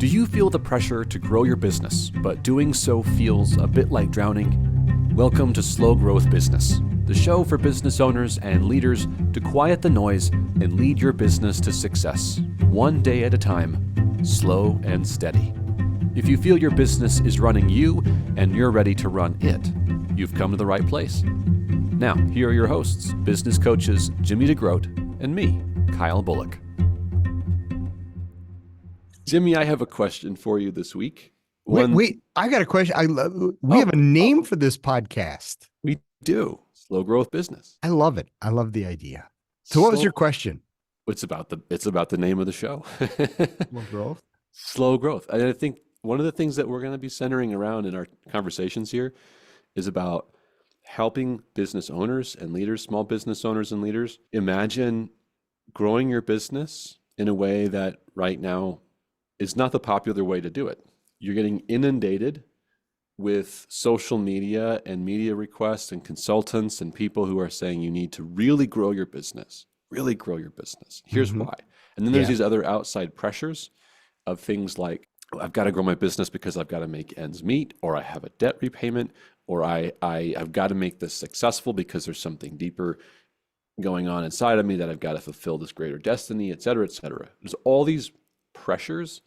Do you feel the pressure to grow your business, but doing so feels a bit like drowning? Welcome to Slow Growth Business, the show for business owners and leaders to quiet the noise and lead your business to success, one day at a time, slow and steady. If you feel your business is running you and you're ready to run it, you've come to the right place. Now, here are your hosts, business coaches Jimmy DeGroat and me, Kyle Bullock. Jimmy, I have a question for you this week. Wait, I got a question. We have a name for this podcast. We do. Slow Growth Business. I love it. I love the idea. So what was your question? It's about the name of the show. Slow growth? Slow growth. And I think one of the things that we're going to be centering around in our conversations here is about helping business owners and leaders, small business owners and leaders, imagine growing your business in a way that right now is not the popular way to do it. You're getting inundated with social media and media requests and consultants and people who are saying you need to really grow your business, really grow your business. Here's why. And then there's these other outside pressures of things like, I've got to grow my business because I've got to make ends meet, or I have a debt repayment, or I've got to make this successful because there's something deeper going on inside of me that I've got to fulfill this greater destiny, et cetera, et cetera. There's all these pressures.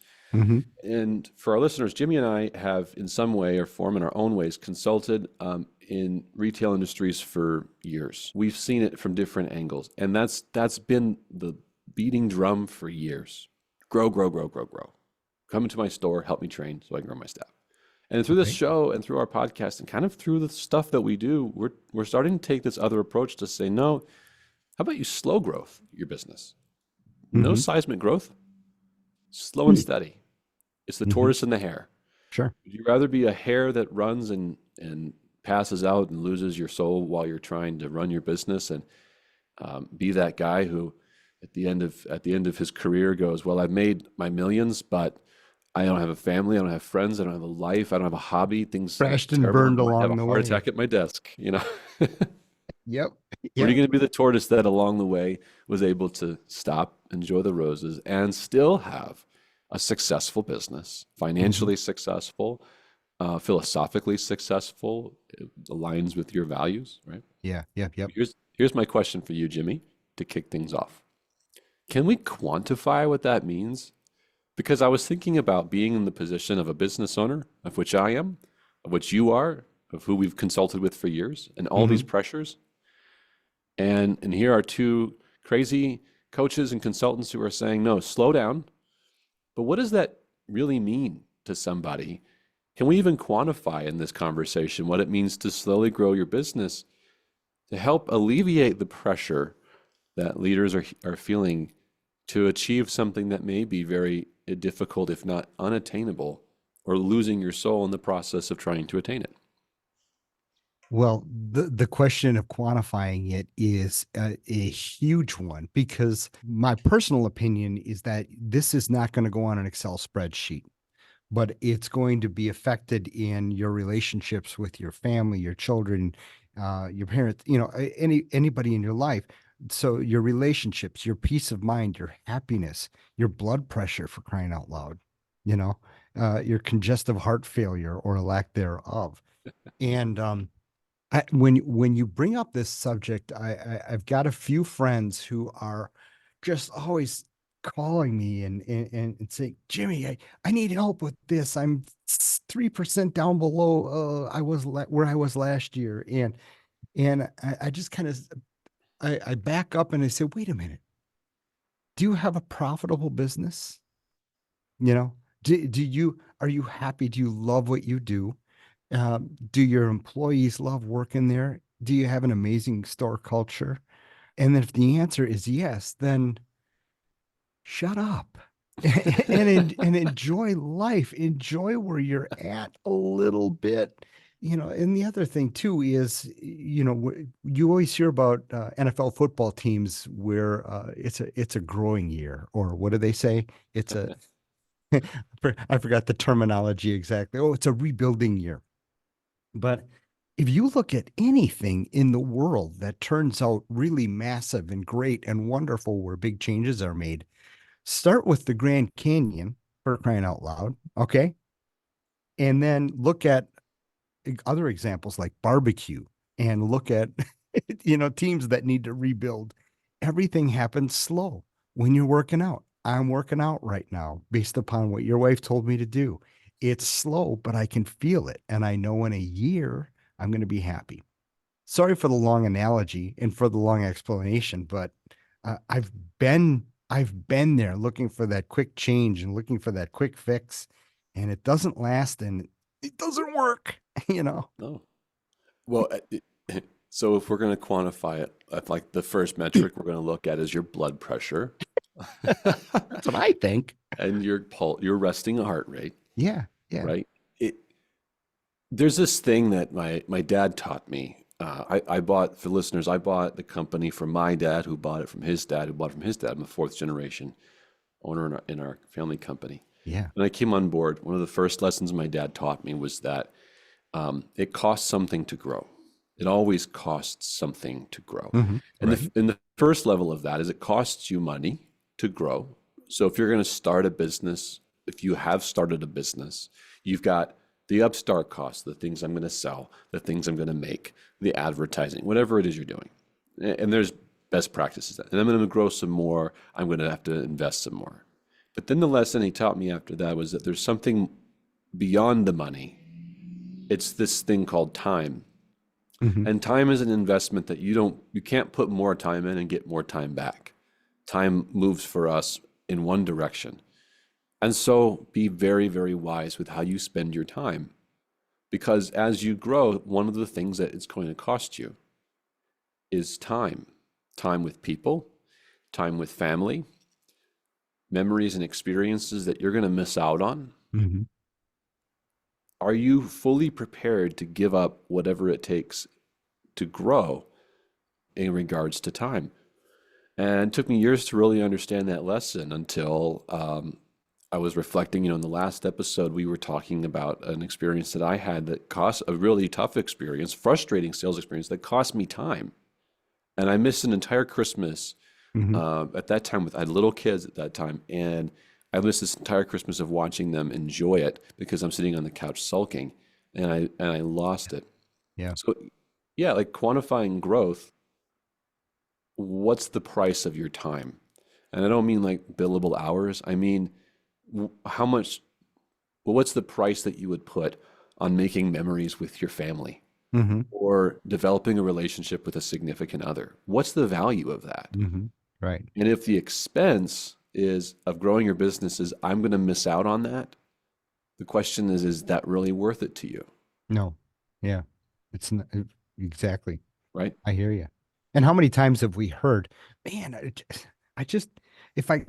And for our listeners, Jimmy and I have in some way or form in our own ways consulted in retail industries for years. We've seen it from different angles. And that's been the beating drum for years. Grow, grow, grow, grow, grow. Come into my store, help me train so I can grow my staff. And through this show and through our podcast and kind of through the stuff that we do, we're starting to take this other approach to say, no, how about you slow growth your business? No seismic growth, slow and steady. It's the tortoise and the hare. Sure. Would you rather be a hare that runs and passes out and loses your soul while you're trying to run your business and be that guy who at the end of his career goes, well, I've made my millions, but I don't have a family, I don't have friends, I don't have a life, I don't have a hobby, things crashed and burned along the way. I have a heart attack at my desk, you know. Yep. Or are you going to be the tortoise that along the way was able to stop, enjoy the roses, and still have a successful business, financially successful, philosophically successful, it aligns with your values, right? Yeah. Here's my question for you, Jimmy, to kick things off. Can we quantify what that means? Because I was thinking about being in the position of a business owner, of which I am, of which you are, of who we've consulted with for years, and all these pressures. And here are two crazy coaches and consultants who are saying, no, slow down. But what does that really mean to somebody? Can we even quantify in this conversation what it means to slowly grow your business to help alleviate the pressure that leaders are feeling to achieve something that may be very difficult, if not unattainable, or losing your soul in the process of trying to attain it? Well, the question of quantifying it is a huge one, because my personal opinion is that this is not going to go on an Excel spreadsheet, but it's going to be affected in your relationships with your family, your children, your parents, anybody in your life. So your relationships, your peace of mind, your happiness, your blood pressure, for crying out loud, your congestive heart failure or lack thereof. And when you bring up this subject, I've got a few friends who are just always calling me and saying, Jimmy, I need help with this. I'm 3% down below where I was last year. And I just kind of, I back up and I say, wait a minute. Do you have a profitable business? Are you happy? Do you love what you do? Do your employees love working there? Do you have an amazing store culture? And if the answer is yes, then shut up and enjoy life. Enjoy where you're at a little bit. And the other thing too is, you always hear about NFL football teams where it's a growing year, or what do they say? It's a I forgot the terminology exactly. Oh, it's a rebuilding year. But if you look at anything in the world that turns out really massive and great and wonderful, where big changes are made, start with the Grand Canyon for crying out loud. Okay. And then look at other examples like barbecue and look at, teams that need to rebuild. Everything happens slow when you're working out. I'm working out right now based upon what your wife told me to do. It's slow, but I can feel it. And I know in a year, I'm going to be happy. Sorry for the long analogy and for the long explanation, but I've been there looking for that quick change and looking for that quick fix, and it doesn't last and it doesn't work, you know. No. Well, so if we're going to quantify it, like the first metric we're going to look at is your blood pressure That's what I think. and your resting heart rate, Yeah, yeah. right? It, there's this thing that my dad taught me. I bought, for listeners, I bought the company from my dad, who bought it from his dad, who bought it from his dad. I'm a fourth generation owner in our family company. Yeah. When I came on board, one of the first lessons my dad taught me was that it costs something to grow. It always costs something to grow. And Right. the first level of that is it costs you money to grow. So if you're going to start a business, if you have started a business, you've got the upstart costs, the things I'm going to sell, the things I'm going to make, the advertising, whatever it is you're doing. And there's best practices. And I'm going to grow some more. I'm going to have to invest some more. But then the lesson he taught me after that was that there's something beyond the money. It's this thing called time. Hmm. And time is an investment that you can't put more time in and get more time back. Time moves for us in one direction. And so be very, very wise with how you spend your time. Because as you grow, one of the things that it's going to cost you is time. Time with people, time with family, memories and experiences that you're going to miss out on. Hmm. Are you fully prepared to give up whatever it takes to grow in regards to time? And it took me years to really understand that lesson until I was reflecting. In the last episode, we were talking about an experience that I had that cost a really tough experience, frustrating sales experience that cost me time. And I missed an entire Christmas Hmm. at that time. I had little kids at that time, and I missed this entire Christmas of watching them enjoy it because I'm sitting on the couch sulking, and I lost it. Yeah. So, yeah, like quantifying growth, what's the price of your time? And I don't mean like billable hours. I mean, how much, well, what's the price that you would put on making memories with your family Hmm. or developing a relationship with a significant other? What's the value of that? Hmm. Right. And if the expense is of growing your business is I'm going to miss out on that, the question is that really worth it to you? No. Yeah. It's not, exactly. Right? I hear you. And how many times have we heard, man, I just, if I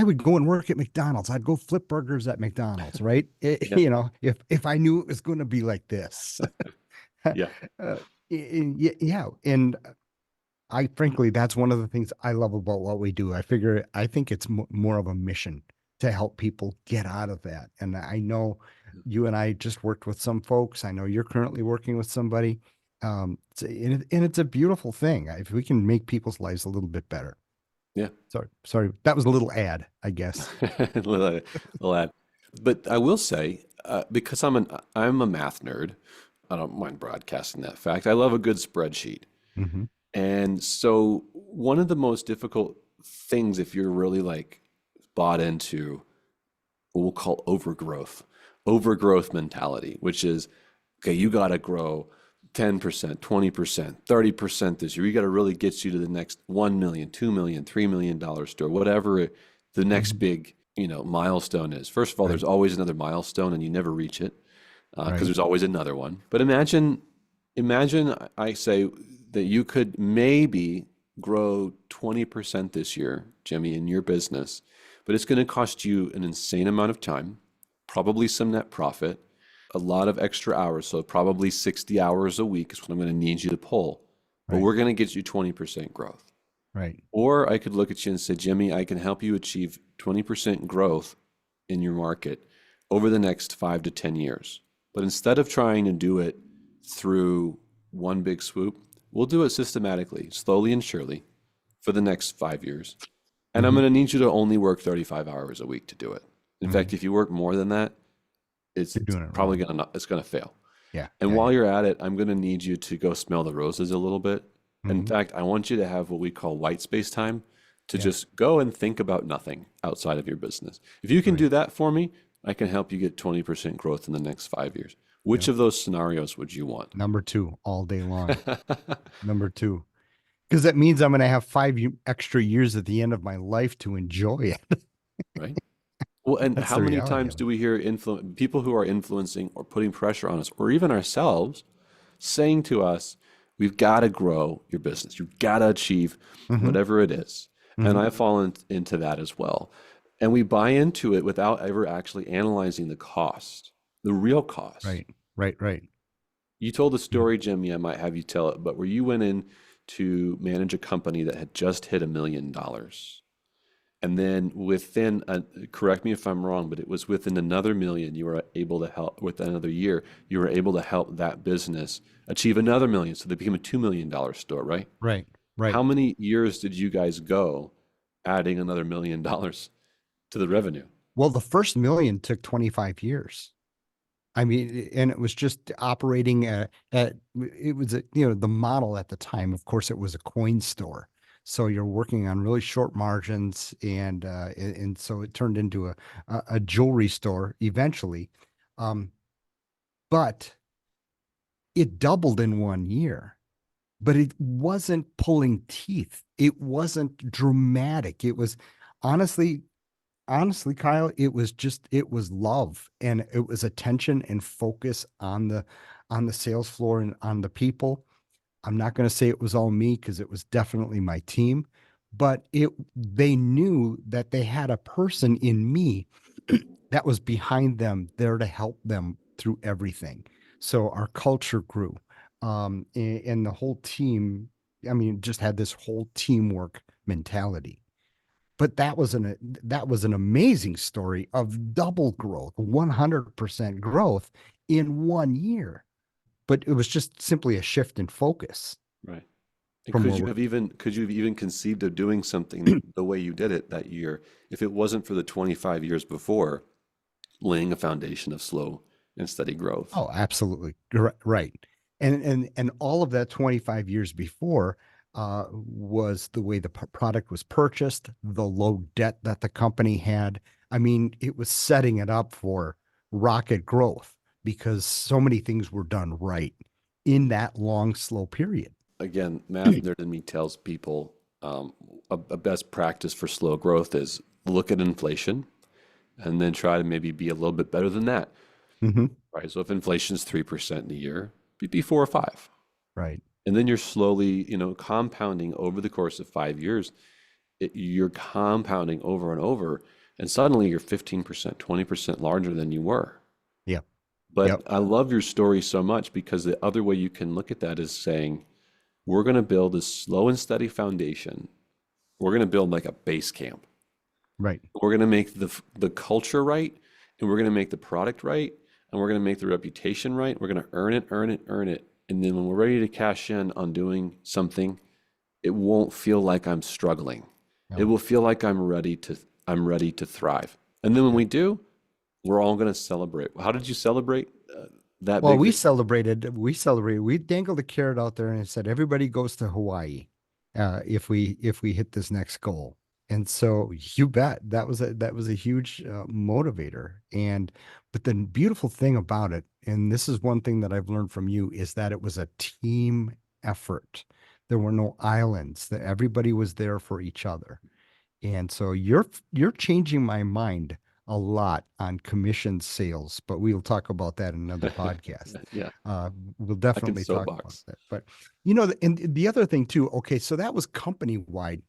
would go and work at McDonald's, I'd go flip burgers at McDonald's, right? Yeah. If I knew it was going to be like this. Yeah. Yeah. And I frankly, that's one of the things I love about what we do. I think it's more of a mission to help people get out of that. And I know you and I just worked with some folks. I know you're currently working with somebody. And it's a beautiful thing if we can make people's lives a little bit better. Yeah. Sorry, that was a little ad, I guess. Little ad. But I will say, because I'm a math nerd, I don't mind broadcasting that fact. I love a good spreadsheet. Hmm. And so one of the most difficult things, if you're really like bought into what we'll call overgrowth mentality, which is, okay, you got to grow 10%, 20%, 30% this year. You got to really get you to the next 1 million, 2 million, $3 million store, whatever the next Hmm. big, milestone is. First of all, Right, there's always another milestone and you never reach it because right. there's always another one. But imagine I say that you could maybe grow 20% this year, Jimmy, in your business, but it's going to cost you an insane amount of time, probably some net profit, a lot of extra hours. So probably 60 hours a week is what I'm going to need you to pull. But Right, we're going to get you 20% growth. right. Or I could look at you and say, Jimmy, I can help you achieve 20% growth in your market over the next 5 to 10 years. But instead of trying to do it through one big swoop, we'll do it systematically, slowly and surely for the next 5 years. And I'm Hmm. going to need you to only work 35 hours a week to do it. In Mhm. fact, if you work more than that, it's You're doing it probably wrong. gonna not, it's gonna fail. Yeah. And Yeah. while Yeah. you're at it, I'm gonna need you to go smell the roses a little bit. In Hmm. fact, I want you to have what we call white space time to Yeah. just go and think about nothing outside of your business. If you can Right. do that for me, I can help you get 20% growth in the next 5 years. Which Yep. of those scenarios would you want? Number two, all day long. Number two, because that means I'm going to have extra years at the end of my life to enjoy it. Right? Well, and That's how the many reality times of do it. we hear people who are influencing or putting pressure on us, or even ourselves, saying to us, we've got to grow your business. You've got to achieve Hmm. whatever it is. And Hmm. I've fallen into that as well. And we buy into it without ever actually analyzing the cost, the real cost. Right. Right. Right. You told a Mhm. story, Jimmy, I might have you tell it, but where you went in to manage a company that had just hit $1 million. And then correct me if I'm wrong, but it was within another million, you were able to help, with another year, you were able to help that business achieve another million. So they became a $2 million store, right? Right. Right. How many years did you guys go adding another $1 million to the revenue? Well, the first million took 25 years. I mean, and it was just operating at it was the model at the time. Of course, it was a coin store, so you're working on really short margins, and so it turned into a jewelry store eventually. Um, but it doubled in 1 year. But it wasn't pulling teeth. It wasn't dramatic. It was honestly Kyle, it was love, and it was attention and focus on the sales floor and on the people. I'm not going to say it was all me because it was definitely my team, but they knew that they had a person in me that was behind them, there to help them through everything. So our culture grew, and the whole team. I mean, just had this whole teamwork mentality. But that was an amazing story of double growth, 100% growth in 1 year. But it was just simply a shift in focus Right. And from where we're. could you have even conceived of doing something the way you did it that year if it wasn't for the 25 years before laying a foundation of slow and steady growth? Oh, absolutely. Right. And all of that 25 years before was the way the product was purchased, the low debt that the company had. I mean, it was setting it up for rocket growth because so many things were done right in that long, slow period. Again, math nerd in me tells people a best practice for slow growth is look at inflation and then try to maybe be a little bit better than that. Hmm. Right. So if inflation is 3% in a year, be 4 or 5. Right. And then you're slowly, compounding over the course of 5 years. You're compounding over and over, and suddenly you're 15%, 20% larger than you were. Yep. But Yep. I love your story so much because the other way you can look at that is saying, we're going to build a slow and steady foundation. We're going to build like a base camp. Right. We're going to make the culture right, and we're going to make the product right, and we're going to make the reputation right. We're going to earn it, earn it, earn it. And then when we're ready to cash in on doing something, it won't feel like I'm struggling. It No. will feel like I'm ready to thrive. And then when Yep. we do, we're all going to celebrate. How did you celebrate that Well, big we victory? celebrated. We celebrated. We dangled a carrot out there and said everybody goes to Hawaii if we hit this next goal. And so you bet that was a huge motivator. And but the beautiful thing about it, and this is one thing that I've learned from you, is that it was a team effort. There were no islands. That everybody was there for each other. And so you're changing my mind a lot on commission sales, but we'll talk about that in another podcast. Yeah, Uh, we'll I can definitely talk about soapbox. that. But and the other thing too. Okay, so that was company wide,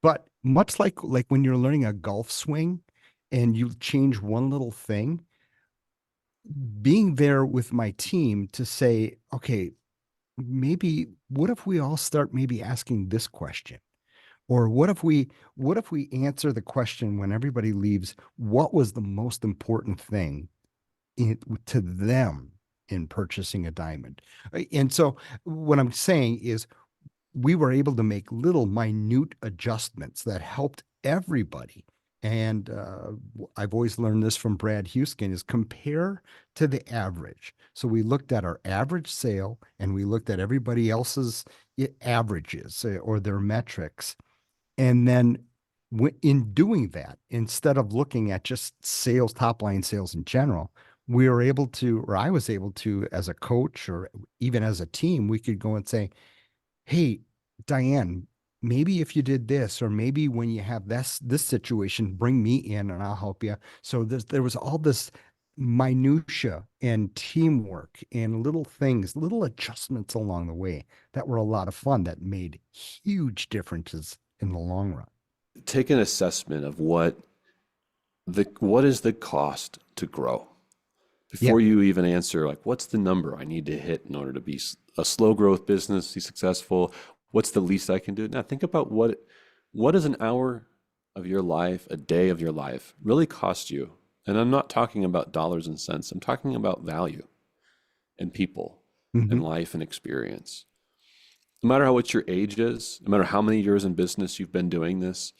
but much like when you're learning a golf swing, and you change one little thing, being there with my team to say, okay, maybe what if we all start maybe asking this question? Or what if we answer the question when everybody leaves, what was the most important thing to them in purchasing a diamond? And so what I'm saying is we were able to make little minute adjustments that helped everybody. and I've always learned this from Brad Houston, is compare to the average. So we looked at our average sale and we looked at everybody else's averages or their metrics. And then in doing that, instead of looking at just sales, top line sales in general, we were able to, or I was able to, as a coach or even as a team, we could go and say, hey, Diane, maybe if you did this, or maybe when you have this situation, bring me in and I'll help you. So there was all this minutia and teamwork and little things, little adjustments along the way that were a lot of fun that made huge differences in the long run. Take an assessment of what is the cost to grow Yeah. before you even answer, like, what's the number I need to hit in order to be a slow growth business, be successful? What's the least I can do? Now think about what does an hour of your life, a day of your life really cost you? And I'm not talking about dollars and cents. I'm talking about value and people and Hmm. life and experience. No matter how what your age is, no matter how many years in business you've been doing this,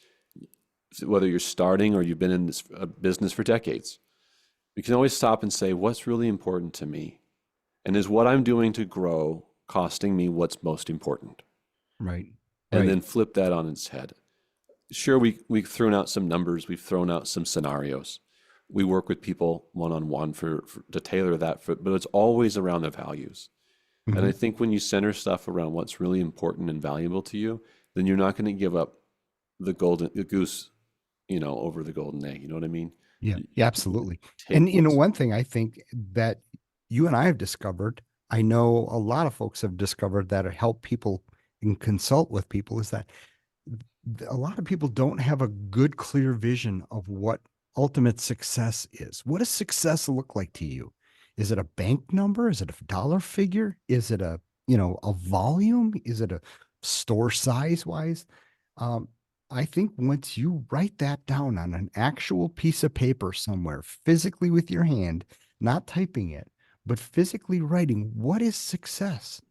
whether you're starting or you've been in this business for decades, you can always stop and say, what's really important to me? And is what I'm doing to grow costing me what's most important? Right. And Right. then flip that on its head. Sure, we've thrown out some numbers, we've thrown out some scenarios. We work with people one on one to tailor that, but it's always around their values. And I Hmm. think when you center stuff around what's really important and valuable to you, then you're not going to give up the goose, over the golden egg. You know what I mean? Yeah. Yeah, You're going to absolutely. And take what's one thing I think that you and I have discovered, I know a lot of folks have discovered that help people and consult with people, is that a lot of people don't have a good, clear vision of what ultimate success is. What does success look like to you? Is it a bank number? Is it a dollar figure? Is it a volume? Is it a store size wise? Um, I think once you write that down on an actual piece of paper somewhere, physically with your hand, not typing it, but physically writing, what is success?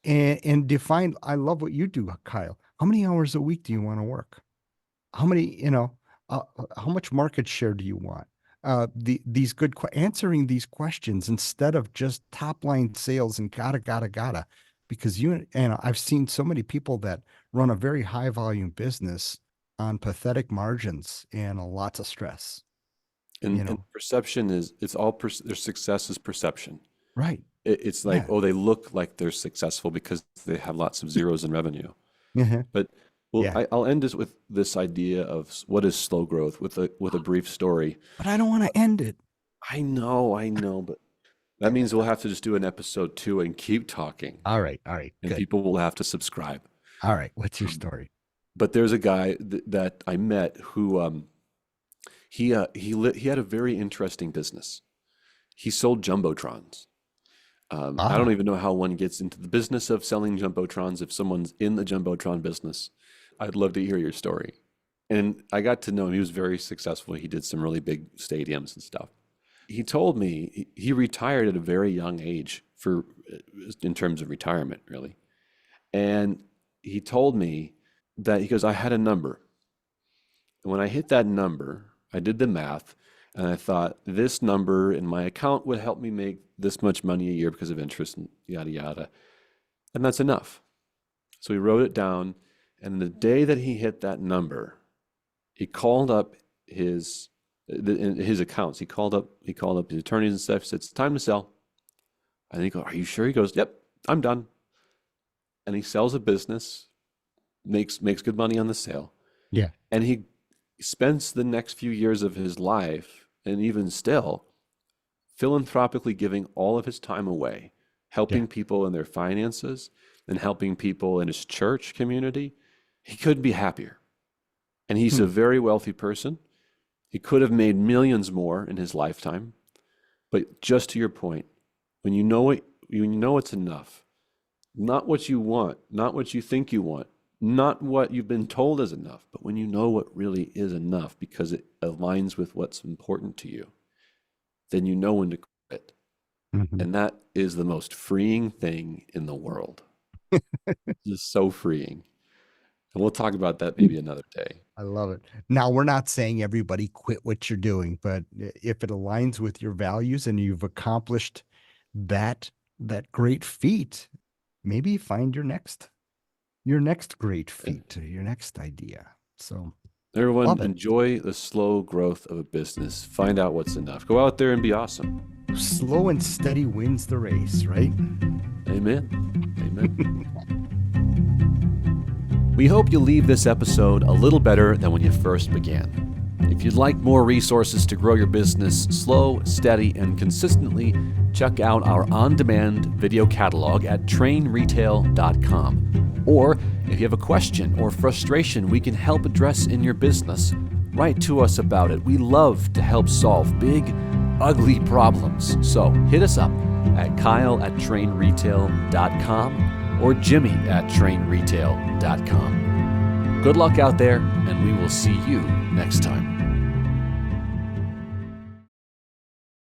And define, I love what you do, Kyle. How many hours a week do you want to work? How many, how much market share do you want? These answering these questions instead of just top line sales and gotta, because I've seen so many people that run a very high volume business on pathetic margins and lots of stress, you and know? perception is it's all their success is perception. Right. It's like, Yeah. oh, they look like they're successful because they have lots of zeros in revenue. Uh-huh. But well, Yeah. I'll end this with this idea of what is slow growth with a brief story. But I don't want to end it. I know, but that means we'll have to just do an episode two and keep talking, All right. All right. and Good. people will have to subscribe. All right. What's your Um, story? but there's a guy that I met who he had a very interesting business. He sold jumbotrons. I don't Ah, even know how one gets into the business of selling jumbotrons. If someone's in the jumbotron business, I'd love to hear your story. And I got to know him. He was very successful. He did some really big stadiums and stuff. He told me he retired at a very young age in terms of retirement, really. And he told me that he goes, I had a number. And when I hit that number, I did the math and I thought this number in my account would help me make this much money a year because of interest and yada, yada. And that's enough. So he wrote it down. And the day that he hit that number, he called up his accounts. He called up his attorneys and stuff. Said, it's time to sell. And he goes, are you sure? He goes, yep, I'm done. And he sells a business, makes good money on the sale. yeah. And he spends the next few years of his life, and even still, philanthropically giving all of his time away, Yeah. helping people in their finances and helping people in his church community. He couldn't be happier. And he's Hmm. a very wealthy person. He could have made millions more in his lifetime. But just to your point, when you know it's enough, not what you want, not what you think you want, not what you've been told is enough, but when you know what really is enough because it aligns with what's important to you, then you know when to quit. Mhm. And that is the most freeing thing in the world. It's just so freeing. And we'll talk about that maybe another day. I love it. Now, we're not saying everybody quit what you're doing, but if it aligns with your values and you've accomplished that great feat, maybe find your next great feat, your next idea. So Everyone, love it. enjoy the slow growth of a business. Find out what's enough. Go out there and be awesome. Slow and steady wins the race, right? Amen. Amen. We hope you leave this episode a little better than when you first began. If you'd like more resources to grow your business slow, steady, and consistently, check out our on-demand video catalog at trainretail.com. Or if you have a question or frustration we can help address in your business, write to us about it. We love to help solve big, ugly problems. So hit us up at kyle@trainretail.com or jimmy@trainretail.com. Good luck out there, and we will see you next time.